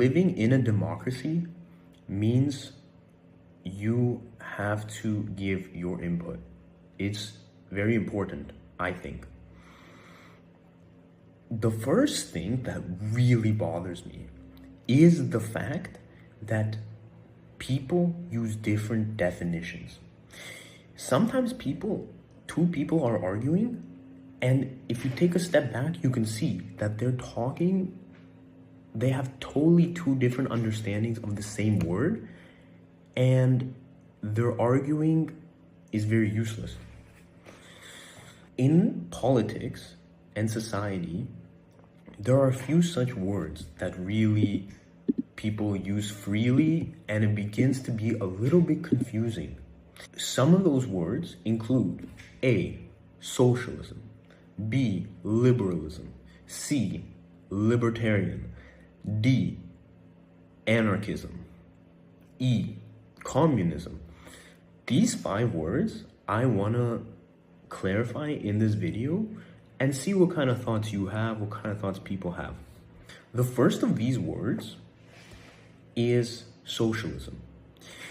living in a democracy means you have to give your input. It's very important, I think. The first thing that really bothers me is the fact that people use different definitions. Sometimes two people are arguing, and if you take a step back, you can see that they have totally two different understandings of the same word, and their arguing is very useless. In politics and society, there are a few such words that really people use freely, and it begins to be a little bit confusing. Some of those words include A, socialism, B, liberalism, C, libertarian, D, anarchism, E, communism. These 5 words I want to clarify in this video and see what kind of thoughts you have, what kind of thoughts people have. The first of these words is socialism.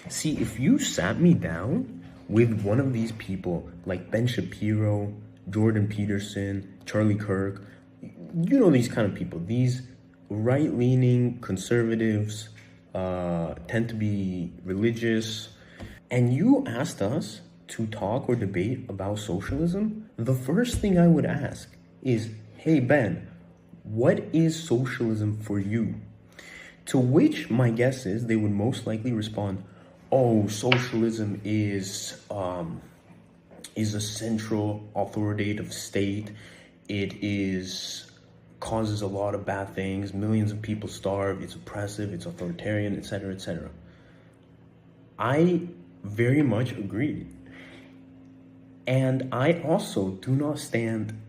See, if you sat me down with one of these people like Ben Shapiro, Jordan Peterson, Charlie Kirk, you know, these kind of people, these right-leaning conservatives, tend to be religious, and you asked us to talk or debate about socialism, the first thing I would ask is, hey Ben, what is socialism for you? To which my guess is they would most likely respond, oh, socialism is a central authoritative state. It causes a lot of bad things. Millions of people starve. It's oppressive. It's authoritarian, etc., etc. I very much agree. And I also do not stand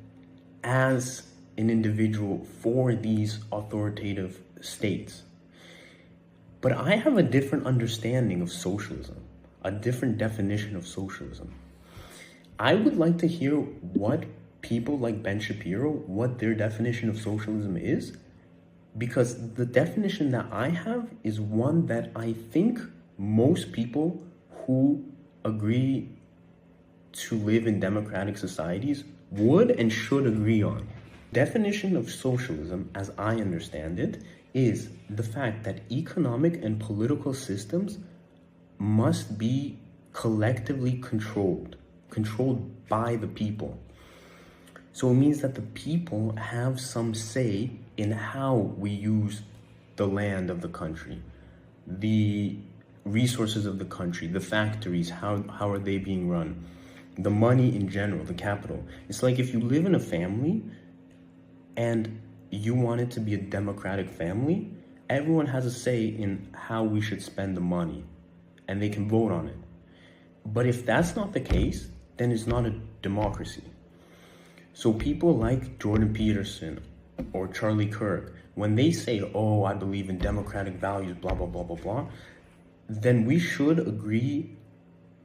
as an individual for these authoritative states. But I have a different understanding of socialism, a different definition of socialism. I would like to hear what people like Ben Shapiro, what their definition of socialism is, because the definition that I have is one that I think most people who agree to live in democratic societies would and should agree on. Definition of socialism, as I understand it, is the fact that economic and political systems must be collectively controlled by the people. So it means that the people have some say in how we use the land of the country, the resources of the country, the factories, how are they being run, the money in general, the capital. It's like if you live in a family and you want it to be a democratic family, everyone has a say in how we should spend the money, and they can vote on it. But if that's not the case, then it's not a democracy. So people like Jordan Peterson or Charlie Kirk, when they say, oh, I believe in democratic values, blah, blah, blah, blah, blah, then we should agree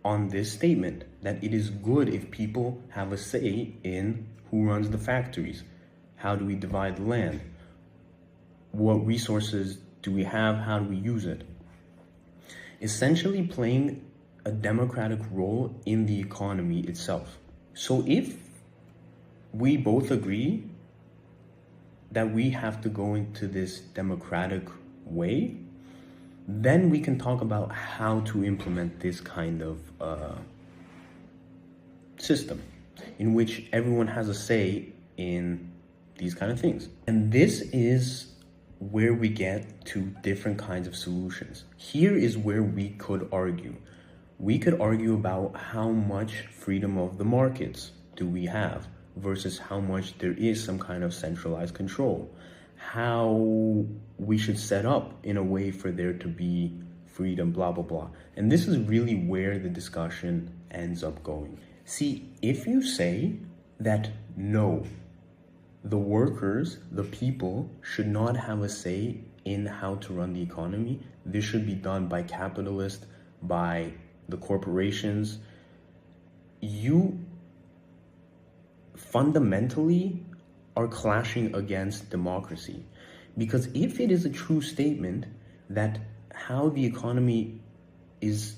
on this statement that it is good if people have a say in who runs the factories. How do we divide the land? What resources do we have? How do we use it? Essentially playing a democratic role in the economy itself. So if we both agree that we have to go into this democratic way, then we can talk about how to implement this kind of system in which everyone has a say in these kind of things. And this is where we get to different kinds of solutions. Here is where we could argue. We could argue about how much freedom of the markets do we have versus how much there is some kind of centralized control. How we should set up in a way for there to be freedom, blah, blah, blah. And this is really where the discussion ends up going. See, if you say that no, the workers, the people, should not have a say in how to run the economy, this should be done by capitalists, by the corporations, you fundamentally are clashing against democracy, Because if it is a true statement that how the economy is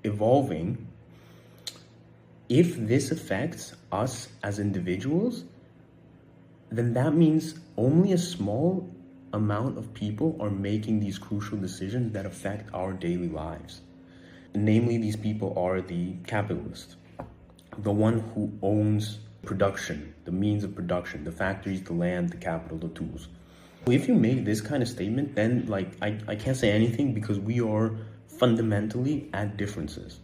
evolving, if this affects us as individuals, then that means only a small amount of people are making these crucial decisions that affect our daily lives. Namely, these people are the capitalist, the one who owns production, the means of production, the factories, the land, the capital, the tools. If you make this kind of statement, then I can't say anything because we are fundamentally at differences.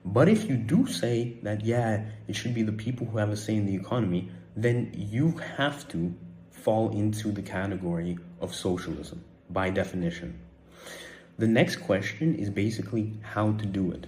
But if you do say that, yeah, it should be the people who have a say in the economy, then you have to fall into the category of socialism by definition. The next question is basically how to do it.